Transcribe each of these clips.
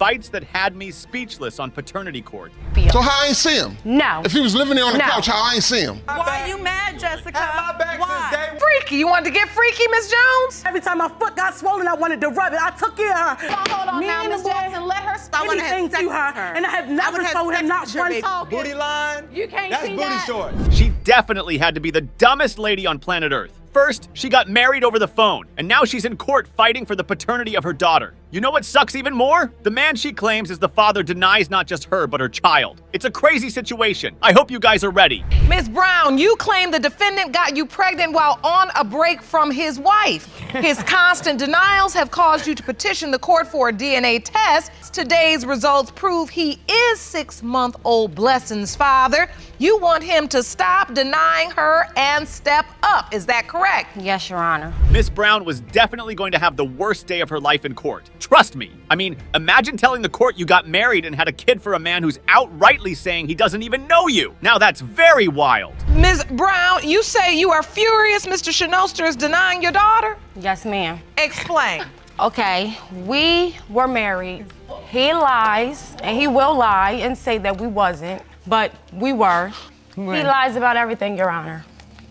fights that had me speechless on paternity court. So how I ain't see him? No. If he was living there on the couch, how I ain't see him? Why are you mad, Jessica? Why? Freaky. You wanted to get freaky, Miss Jones? Every time my foot got swollen, I wanted to rub it. I took care of her. Hold on now, Miss Jackson. Let her stop. Anything to her. And I have never told him not one talk. Booty line? You can't That's see booty that. short. She definitely had to be the dumbest lady on planet Earth. First, she got married over the phone, and now she's in court fighting for the paternity of her daughter. You know what sucks even more? The man she claims is the father denies not just her, but her child. It's a crazy situation. I hope you guys are ready. Miss Brown, you claim the defendant got you pregnant while on a break from his wife. His constant denials have caused you to petition the court for a DNA test. Today's results prove he is 6-month-old Blessing's father. You want him to stop denying her and step up. Is that correct? Yes, Your Honor. Miss Brown was definitely going to have the worst day of her life in court. Trust me. I mean, imagine telling the court you got married and had a kid for a man who's outrightly saying he doesn't even know you. Now that's very wild. Ms. Brown, you say you are furious Mr. Shinoster is denying your daughter? Yes, ma'am. Explain. Okay, we were married. He lies, and he will lie and say that we wasn't, but we were. He lies about everything, Your Honor.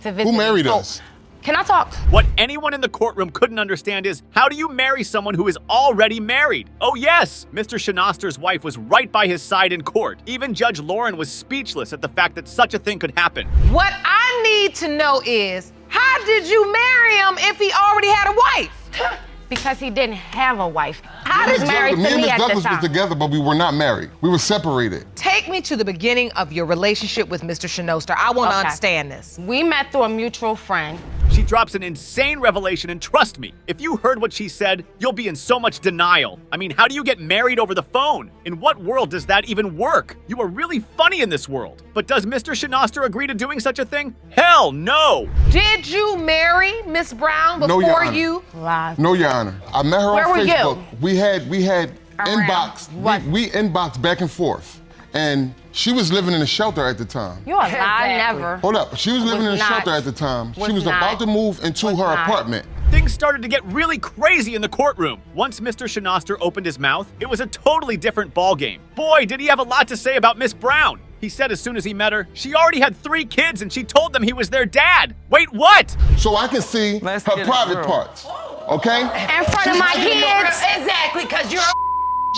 Who married us? Can I talk? What anyone in the courtroom couldn't understand is, how do you marry someone who is already married? Oh yes, Mr. Shinoster's wife was right by his side in court. Even Judge Lauren was speechless at the fact that such a thing could happen. What I need to know is, how did you marry him if he already had a wife? Because he didn't have a wife. He was Me married and to me Miss at the Douglas was time. together, but we were not married. We were separated. Take me to the beginning of your relationship with Mr. Shinoster. I want to Okay. understand this. We met through a mutual friend. She drops an insane revelation, and trust me, if you heard what she said, you'll be in so much denial. I mean, how do you get married over the phone? In what world does that even work? You are really funny in this world. But does Mr. Shinoster agree to doing such a thing? Hell no! Did you marry Miss Brown No, Your before Honor. you? Live. No, Your Honor. I met her Where on were you? Facebook. We had Around inboxed. what? We inboxed back and forth. And she was living in a shelter at the time. You a lie, never. Hold up. She was living in a not. shelter at the time. She Was was not. about to move into her Was not. apartment. Things started to get really crazy in the courtroom. Once Mr. Shinoster opened his mouth, it was a totally different ballgame. Boy, did he have a lot to say about Miss Brown. He said as soon as he met her, she already had 3 kids and she told them he was their dad. Wait, what? So I can see Let's her get it private real. parts. Okay? In front of my kids. Exactly, because you're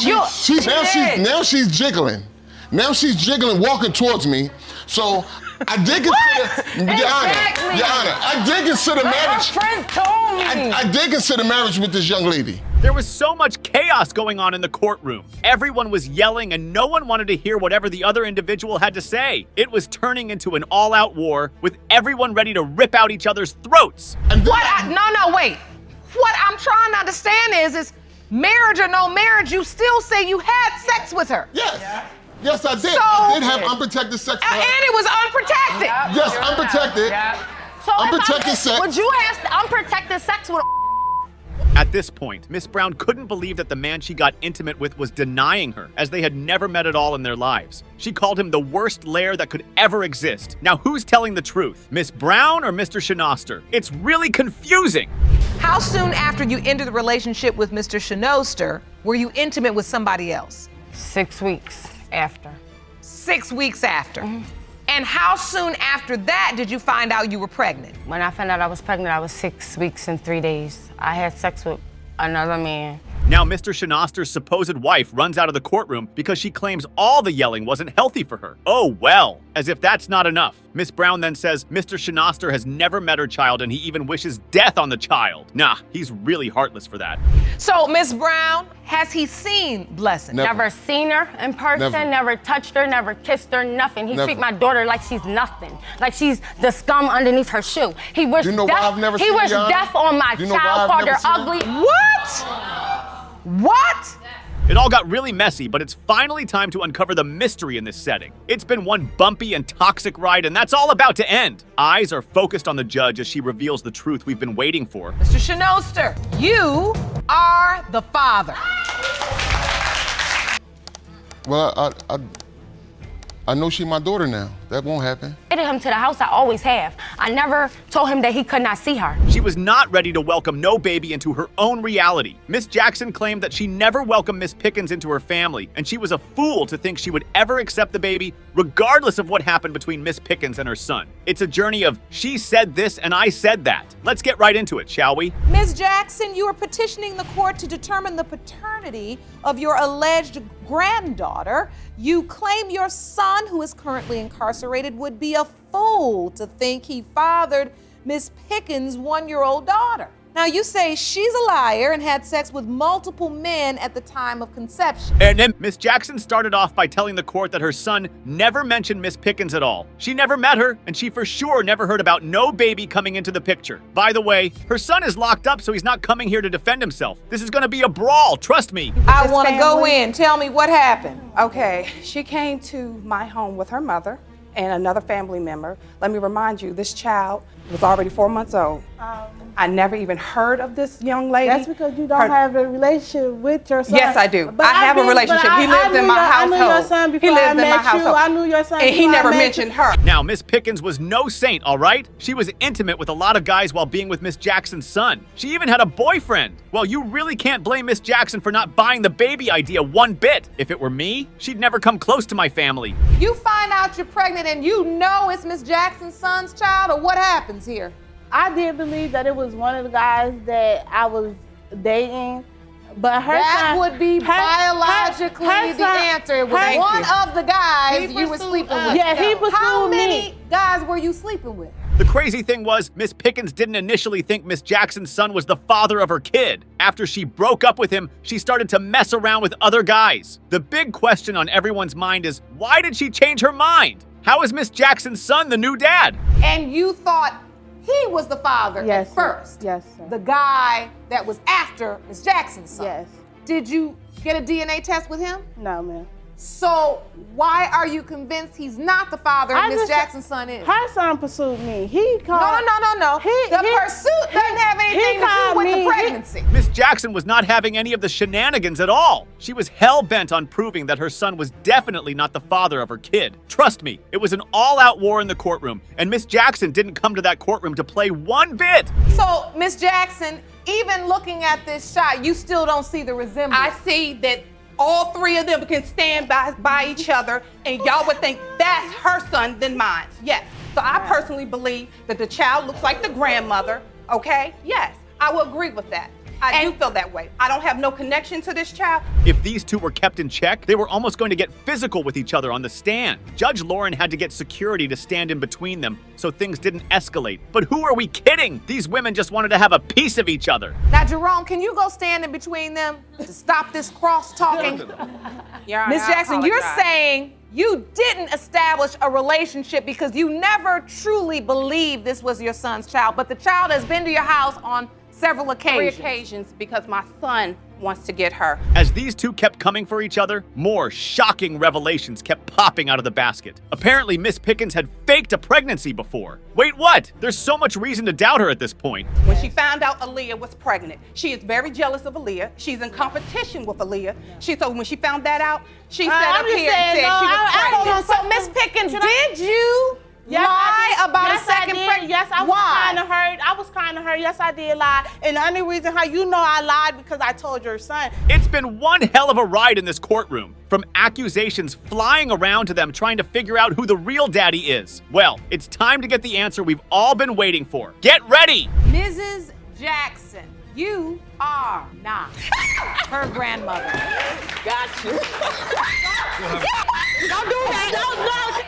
Now she's jiggling. Now she's jiggling, walking towards me. So I did consider, Your Honor, I did consider marriage. Friends told me. I did consider marriage with this young lady. There was so much chaos going on in the courtroom. Everyone was yelling and no one wanted to hear whatever the other individual had to say. It was turning into an all-out war with everyone ready to rip out each other's throats. And then wait. What I'm trying to understand is marriage or no marriage, you still say you had sex with her. Yes. Yes, I did. So- I did have unprotected sex with And her. it was unprotected. Yes, unprotected. So if Unprotected sex. Would you have unprotected sex with At this point, Miss Brown couldn't believe that the man she got intimate with was denying her, as they had never met at all in their lives. She called him the worst lair that could ever exist. Now who's telling the truth? Miss Brown or Mr. Shinoster? It's really confusing. How soon after you ended the relationship with Mr. Shinoster were you intimate with somebody else? 6 weeks after? 6 weeks after. And how soon after that did you find out you were pregnant? When I found out I was pregnant, I was 6 weeks and 3 days. I had sex with another man. Now Mr. Shinoster's supposed wife runs out of the courtroom because she claims all the yelling wasn't healthy for her. Oh well, as if that's not enough. Miss Brown then says Mr. Shinoster has never met her child and he even wishes death on the child. Nah, he's really heartless for that. So, Miss Brown, has he seen Blessing? Never seen her in person, never touched her, never kissed her, nothing. He Never. treat my daughter like she's nothing, like she's the scum underneath her shoe. He wished You know why I've never he seen wished Yana? death on my You know why child, I've called never her seen ugly. What? It all got really messy, but it's finally time to uncover the mystery in this setting. It's been one bumpy and toxic ride, and that's all about to end. Eyes are focused on the judge as she reveals the truth we've been waiting for. Mr. Shinoster, you are the father. Well, I know she's my daughter now. That won't happen. I invited him to the house. I always have. I never told him that he could not see her. She was not ready to welcome no baby into her own reality. Miss Jackson claimed that she never welcomed Miss Pickens into her family, and she was a fool to think she would ever accept the baby, regardless of what happened between Miss Pickens and her son. It's a journey of she said this and I said that. Let's get right into it, shall we? Ms. Jackson, you are petitioning the court to determine the paternity of your alleged granddaughter. You claim your son, who is currently incarcerated, would be a fool to think he fathered Miss Pickens' 1-year-old daughter. Now, you say she's a liar and had sex with multiple men at the time of conception. And then Miss Jackson started off by telling the court that her son never mentioned Miss Pickens at all. She never met her, and she for sure never heard about no baby coming into the picture. By the way, her son is locked up, so he's not coming here to defend himself. This is gonna be a brawl, trust me. I want to go in. Tell me what happened. Okay, she came to my home with her mother and another family member. Let me remind you, this child was already 4 months old. I never even heard of this young lady. That's because you don't have a relationship with your son. Yes, I do. But I have a relationship. He lives in my household. I knew your son before He lives I in my met household. you. I knew your son And he before I never met mentioned her. Now, Miss Pickens was no saint, all right? She was intimate with a lot of guys while being with Miss Jackson's son. She even had a boyfriend. Well, you really can't blame Miss Jackson for not buying the baby idea one bit. If it were me, she'd never come close to my family. You find out you're pregnant and you know it's Miss Jackson's son's child, or what happens here? I did believe that it was one of the guys that I was dating, but her That son, would be biologically her the son- answer. It was her- one of the guys He you were pursued sleeping us. with. Yeah, he pursued How many me. guys were you sleeping with? The crazy thing was, Miss Pickens didn't initially think Miss Jackson's son was the father of her kid. After she broke up with him, she started to mess around with other guys. The big question on everyone's mind is, why did she change her mind? How is Miss Jackson's son the new dad? And you thought he was the father Yes, at sir. first. Yes, sir. The guy that was after Miss Jackson's son. Yes. Did you get a DNA test with him? No, ma'am. So why are you convinced he's not the father and Miss Jackson's son is? Her son pursued me. He called. No. The pursuit doesn't have anything to do called with the me. pregnancy. Miss Jackson was not having any of the shenanigans at all. She was hell-bent on proving that her son was definitely not the father of her kid. Trust me, it was an all-out war in the courtroom, and Miss Jackson didn't come to that courtroom to play one bit. So, Miss Jackson, even looking at this shot, you still don't see the resemblance. I see that all three of them can stand by each other, and y'all would think that's her son than mine. Yes. So I personally believe that the child looks like the grandmother, okay? Yes, I will agree with that. I do feel that way. I don't have no connection to this child. If these two were kept in check, they were almost going to get physical with each other on the stand. Judge Lauren had to get security to stand in between them so things didn't escalate. But who are we kidding? These women just wanted to have a piece of each other. Now, Jerome, can you go stand in between them to stop this cross-talking? Miss Jackson, you're saying you didn't establish a relationship because you never truly believed this was your son's child, but the child has been to your house on several 3 occasions. occasions because my son wants to get her. As these two kept coming for each other, more shocking revelations kept popping out of the basket. Apparently, Miss Pickens had faked a pregnancy before. Wait, what? There's so much reason to doubt her at this point. When she found out Aaliyah was pregnant, she is very jealous of Aaliyah. She's in competition with Aaliyah. So when she found that out, she sat up here and said she was pregnant. So, Miss Pickens, did you lie about a second pregnancy? Yes, I was kind of hurt. I was kind of hurt. Yes, I did lie. And the only reason how you know I lied because I told your son. It's been one hell of a ride in this courtroom. From accusations flying around to them trying to figure out who the real daddy is. Well, it's time to get the answer we've all been waiting for. Get ready! Mrs. Jackson, you are not her grandmother. Got you. Don't do that. Don't do that.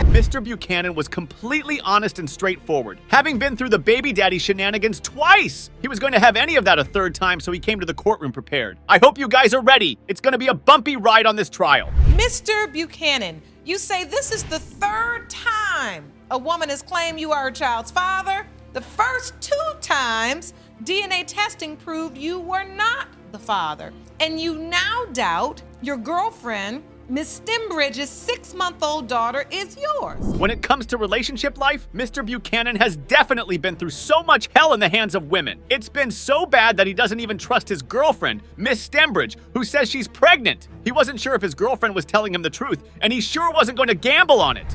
Mr. Buchanan was completely honest and straightforward, having been through the baby daddy shenanigans twice. He was going to have any of that a third time, so he came to the courtroom prepared. I hope you guys are ready. It's going to be a bumpy ride on this trial. Mr. Buchanan, you say this is the third time a woman has claimed you are her child's father. The first 2 times, DNA testing proved you were not the father. And you now doubt your girlfriend Miss Stembridge's 6-month-old daughter is yours. When it comes to relationship life, Mr. Buchanan has definitely been through so much hell in the hands of women. It's been so bad that he doesn't even trust his girlfriend, Miss Stembridge, who says she's pregnant. He wasn't sure if his girlfriend was telling him the truth, and he sure wasn't going to gamble on it.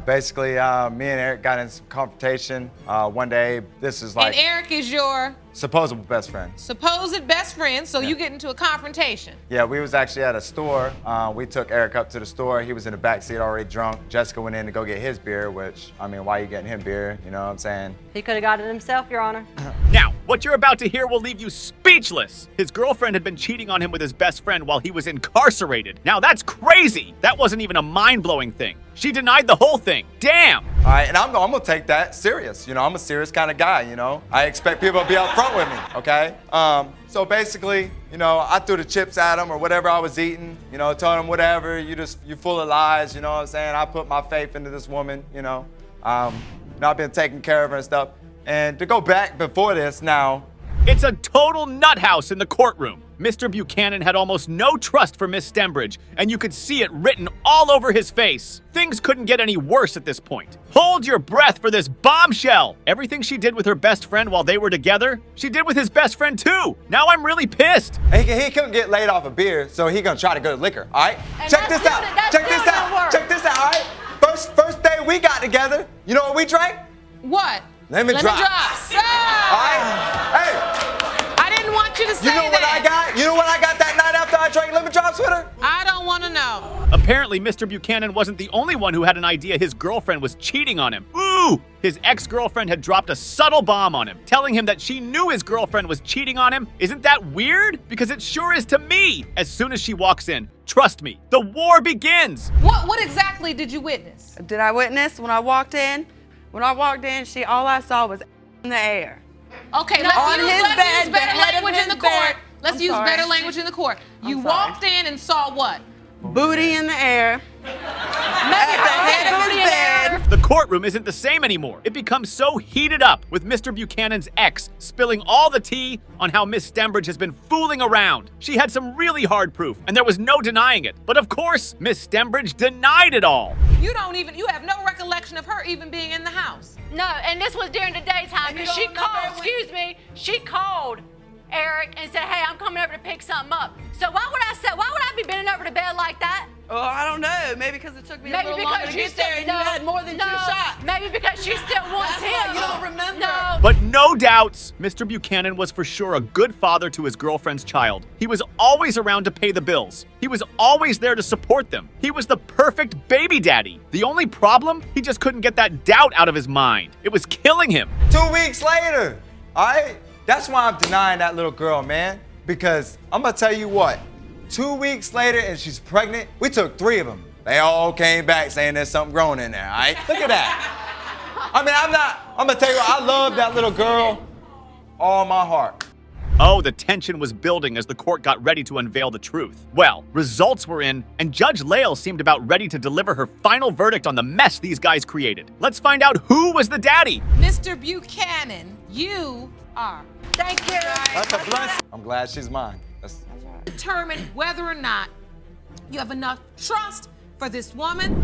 Basically, me and Eric got in some confrontation one day. This is like... And Eric is your supposed best friend. supposed best friend, so you get into a confrontation. Yeah, we was actually at a store. We took Eric up to the store. He was in the backseat already drunk. Jessica went in to go get his beer, which, I mean, why are you getting him beer? You know what I'm saying? He could have got it himself, Your Honor. Now, what you're about to hear will leave you speechless. His girlfriend had been cheating on him with his best friend while he was incarcerated. Now, that's crazy. That wasn't even a mind-blowing thing. She denied the whole thing. Damn. All right, and I'm gonna take that serious. You know, I'm a serious kind of guy, you know? I expect people to be upfront with me, okay? So basically, you know, I threw the chips at him or whatever I was eating, you know, told him whatever, you full of lies, you know what I'm saying? I put my faith into this woman, you know? I've been taking care of her and stuff. And to go back before this now, It's a total nut house in the courtroom. Mr. Buchanan had almost no trust for Miss Stembridge, and you could see it written all over his face. Things couldn't get any worse at this point. Hold your breath for this bombshell! Everything she did with her best friend while they were together, she did with his best friend too. Now I'm really pissed. he couldn't get laid off a beer, so he gonna try to go to liquor, all right? Check this out, all right? First day we got together, you know what we drank? What? Lemon drops. Ah! All right? Hey, I didn't want you to say you know what I got? You know what I got that night after I drank lemon drops with her? I don't want to know. Apparently, Mr. Buchanan wasn't the only one who had an idea his girlfriend was cheating on him. Ooh! His ex-girlfriend had dropped a subtle bomb on him, telling him that she knew his girlfriend was cheating on him. Isn't that weird? Because it sure is to me. As soon as she walks in, trust me, the war begins. What exactly did you witness? Did I witness when I walked in? When I walked in, all I saw was in the air. Okay, On his let's use bed, the better head of language in his the court. bed. Let's I'm use sorry. better language in the court. You sorry. walked in and saw what? Booty in the air. At the head of his bed. The courtroom isn't the same anymore. It becomes so heated up with Mr. Buchanan's ex spilling all the tea on how Miss Stembridge has been fooling around. She had some really hard proof, and there was no denying it. But of course, Miss Stembridge denied it all. You have no recollection of her even being in the house. No, and this was during the daytime because she called Eric and said, hey, I'm coming over to pick something up. So why would I be bending over the bed like that? Oh, I don't know. Maybe because it took me a little longer to get there and you had more than 2 shots. Maybe because she still wants That's him. why you don't remember. No. But no doubts, Mr. Buchanan was for sure a good father to his girlfriend's child. He was always around to pay the bills. He was always there to support them. He was the perfect baby daddy. The only problem, he just couldn't get that doubt out of his mind. It was killing him. 2 weeks later, all right? That's why I'm denying that little girl, man. Because I'm gonna tell you what, 2 weeks later and she's pregnant, we took 3 of them. They all came back saying there's something growing in there, all right? Look at that. I mean, I'm gonna tell you what, I love that little girl all my heart. Oh, the tension was building as the court got ready to unveil the truth. Well, results were in, and Judge Lael seemed about ready to deliver her final verdict on the mess these guys created. Let's find out who was the daddy. Mr. Buchanan, you are. Thank you. That's a blessing. I'm glad she's mine. Determine whether or not you have enough trust for this woman.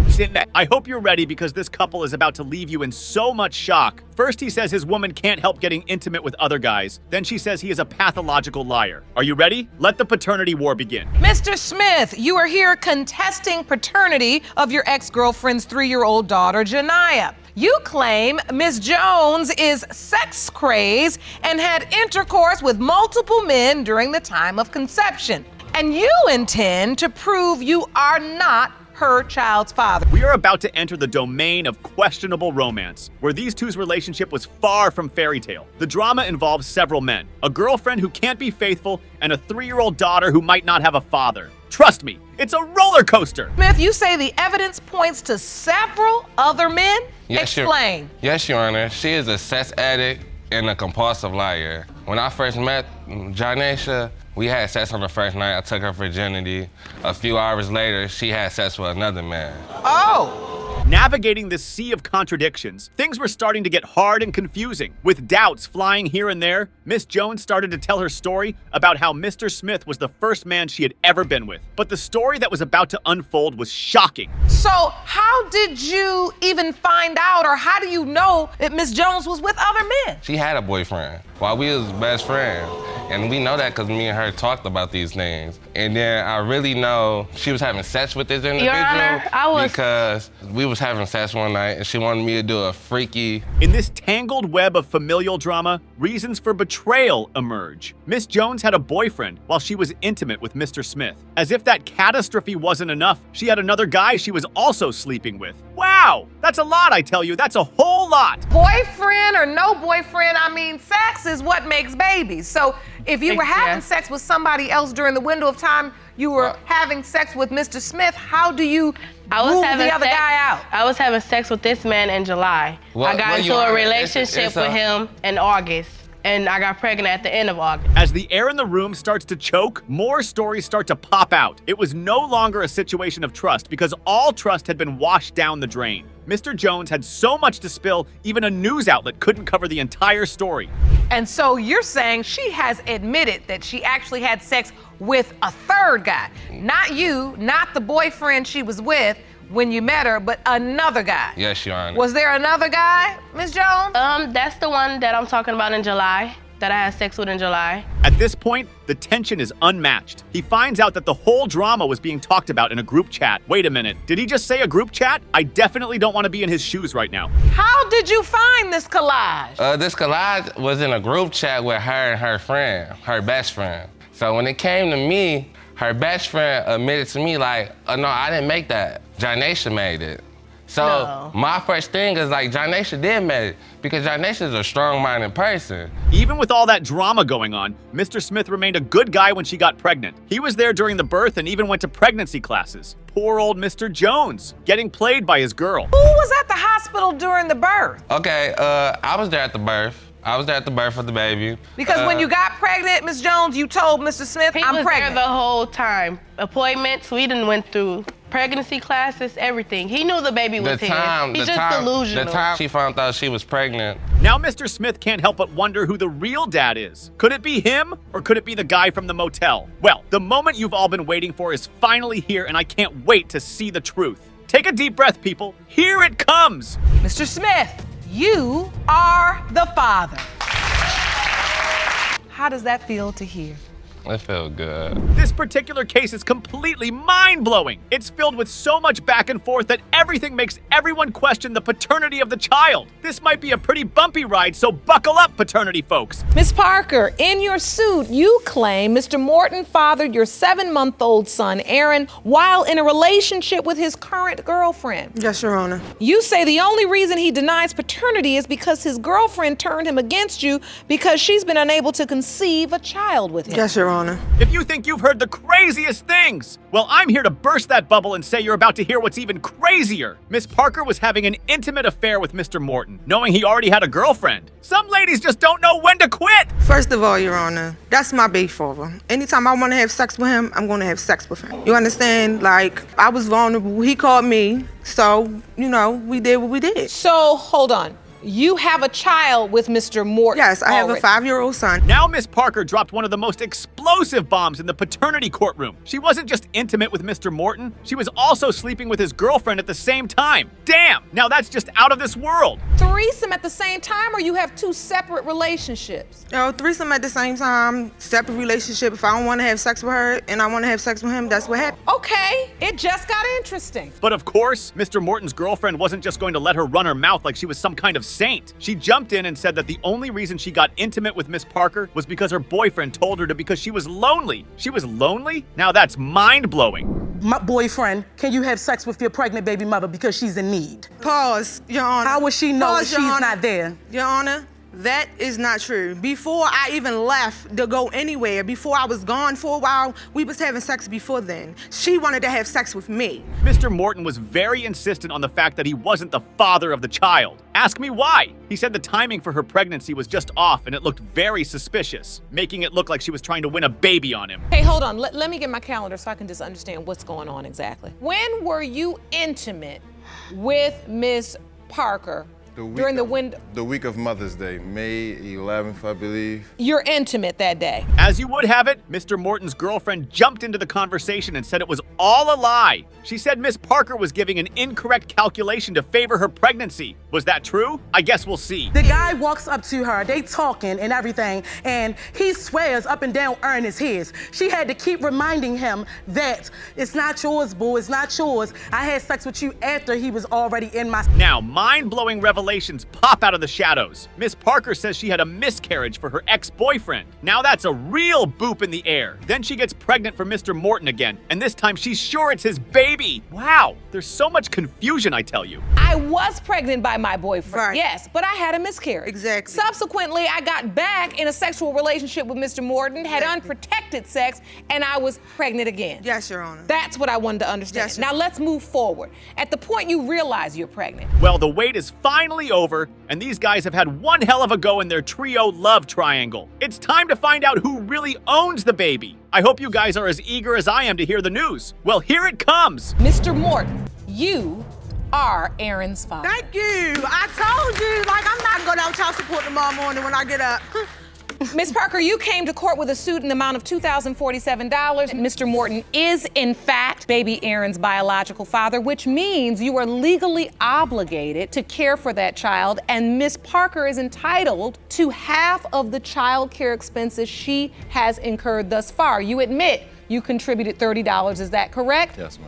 I hope you're ready because this couple is about to leave you in so much shock. First, he says his woman can't help getting intimate with other guys. Then she says he is a pathological liar. Are you ready? Let the paternity war begin. Mr. Smith, you are here contesting paternity of your ex-girlfriend's 3-year-old daughter, Janiyah. You claim Ms. Jones is sex crazed and had intercourse with multiple men during the time of conception. And you intend to prove you are not her child's father. We are about to enter the domain of questionable romance, where these two's relationship was far from fairy tale. The drama involves several men, a girlfriend who can't be faithful, and a 3-year-old daughter who might not have a father. Trust me, it's a roller coaster. Smith, you say the evidence points to several other men? Explain. Yes, Your Honor. She is a sex addict and a compulsive liar. When I first met Janiyah, we had sex on the first night. I took her virginity. A few hours later, she had sex with another man. Oh. Navigating this sea of contradictions, things were starting to get hard and confusing. With doubts flying here and there, Miss Jones started to tell her story about how Mr. Smith was the first man she had ever been with. But the story that was about to unfold was shocking. So how did you even find out, or how do you know that Miss Jones was with other men? She had a boyfriend while we was best friends. And we know that because me and her talked about these things. And then I really know she was having sex with this individual. Your Honor, because we was having sex one night and she wanted me to do a freaky. In this tangled web of familial drama, reasons for betrayal emerge. Miss Jones had a boyfriend while she was intimate with Mr. Smith. As if that catastrophe wasn't enough, she had another guy she was also sleeping with. Wow, that's a lot, I tell you. That's a whole lot. Boyfriend or no boyfriend, I mean, sex is what makes babies. So if you were having sex with somebody else during the window of time you were having sex with Mr. Smith, how do you rule the other guy out? I was having sex with this man in July. I got into a relationship with him in August, and I got pregnant at the end of August. As the air in the room starts to choke, more stories start to pop out. It was no longer a situation of trust because all trust had been washed down the drain. Mr. Jones had so much to spill, even a news outlet couldn't cover the entire story. And so you're saying she has admitted that she actually had sex with a third guy. Not you, not the boyfriend she was with when you met her, but another guy. Yes, Your Honor. Was there another guy, Ms. Jones? That's the one that I'm talking about in July, that I had sex with in July. At this point, the tension is unmatched. He finds out that the whole drama was being talked about in a group chat. Wait a minute, did he just say a group chat? I definitely don't want to be in his shoes right now. How did you find this collage? This collage was in a group chat with her and her friend, her best friend. So when it came to me, her best friend admitted to me like, oh, no, I didn't make that. Janaisha made it. So my first thing is like, Janaisha did make it because Janaisha is a strong-minded person. Even with all that drama going on, Mr. Smith remained a good guy when she got pregnant. He was there during the birth and even went to pregnancy classes. Poor old Mr. Jones, getting played by his girl. Who was at the hospital during the birth? Okay, I was there at the birth. I was there at the birth of the baby. Because when you got pregnant, Ms. Jones, you told Mr. Smith, I'm pregnant. He was there the whole time. Appointments, we done went through pregnancy classes, everything. He knew the baby was his. He's just delusional. The time she found out she was pregnant. Now Mr. Smith can't help but wonder who the real dad is. Could it be him, or could it be the guy from the motel? Well, the moment you've all been waiting for is finally here, and I can't wait to see the truth. Take a deep breath, people. Here it comes. Mr. Smith, you are the father. How does that feel to hear? It felt good. This particular case is completely mind-blowing. It's filled with so much back and forth that everything makes everyone question the paternity of the child. This might be a pretty bumpy ride, so buckle up, paternity folks. Ms. Parker, in your suit, you claim Mr. Morton fathered your 7-month-old son, Aaron, while in a relationship with his current girlfriend. Yes, Your Honor. You say the only reason he denies paternity is because his girlfriend turned him against you because she's been unable to conceive a child with him. Yes, Your Honor. If you think you've heard the craziest things, well, I'm here to burst that bubble and say you're about to hear what's even crazier. Miss Parker was having an intimate affair with Mr. Morton, knowing he already had a girlfriend. Some ladies just don't know when to quit. First of all, Your Honor, that's my big father. Anytime I want to have sex with him, I'm going to have sex with him. You understand? Like, I was vulnerable. He called me. So, you know, we did what we did. So, hold on. You have a child with Mr. Morton. Yes, I have a 5-year-old son. Now Miss Parker dropped one of the most explosive bombs in the paternity courtroom. She wasn't just intimate with Mr. Morton, she was also sleeping with his girlfriend at the same time. Damn, now that's just out of this world. Threesome at the same time, or you have 2 separate relationships? No, threesome at the same time, separate relationship. If I don't want to have sex with her and I want to have sex with him, that's what happened. Okay, it just got interesting. But of course, Mr. Morton's girlfriend wasn't just going to let her run her mouth like she was some kind of saint. She jumped in and said that the only reason she got intimate with Miss Parker was because her boyfriend told her to because she was lonely. She was lonely? Now that's mind-blowing. My boyfriend, can you have sex with your pregnant baby mother because she's in need? Pause, Your Honor. How would she know if she's not there? Your Honor, that is not true. Before I even left to go anywhere, before I was gone for a while, we was having sex before then. She wanted to have sex with me. Mr. Morton was very insistent on the fact that he wasn't the father of the child. Ask me why. He said the timing for her pregnancy was just off and it looked very suspicious, making it look like she was trying to win a baby on him. Hey, hold on. Let me get my calendar so I can just understand what's going on exactly. When were you intimate with Miss Parker during the window? The week of Mother's Day, May 11th, I believe. You're intimate that day. As you would have it, Mr. Morton's girlfriend jumped into the conversation and said it was all a lie. She said Miss Parker was giving an incorrect calculation to favor her pregnancy. Was that true? I guess we'll see. The guy walks up to her, they talking and everything, and he swears up and down Earn is his. She had to keep reminding him that it's not yours, boo, it's not yours. I had sex with you after he was already in my... Now, mind-blowing revelations pop out of the shadows. Miss Parker says she had a miscarriage for her ex-boyfriend. Now that's a real boop in the air. Then she gets pregnant for Mr. Morton again, and this time she's sure it's his baby. Wow, there's so much confusion, I tell you. I was pregnant by my boyfriend, Right. yes, but I had a miscarriage. Exactly. Subsequently, I got back in a sexual relationship with Mr. Morton, had unprotected sex, and I was pregnant again. Yes, Your Honor. That's what I wanted to understand. Yes, Your Now let's move forward. At the point you realize you're pregnant. Well, the wait is finally over, and these guys have had one hell of a go in their trio love triangle. It's time to find out who really owns the baby. I hope you guys are as eager as I am to hear the news. Well, here it comes. Mr. Morton, you are Aaron's father. Thank you. I told you, like, I'm not going out child support tomorrow morning when I get up. Ms. Parker, you came to court with a suit in the amount of $2,047. Mr. Morton is, in fact, baby Aaron's biological father, which means you are legally obligated to care for that child, and Ms. Parker is entitled to half of the child care expenses she has incurred thus far. You admit you contributed $30, is that correct? Yes, ma'am.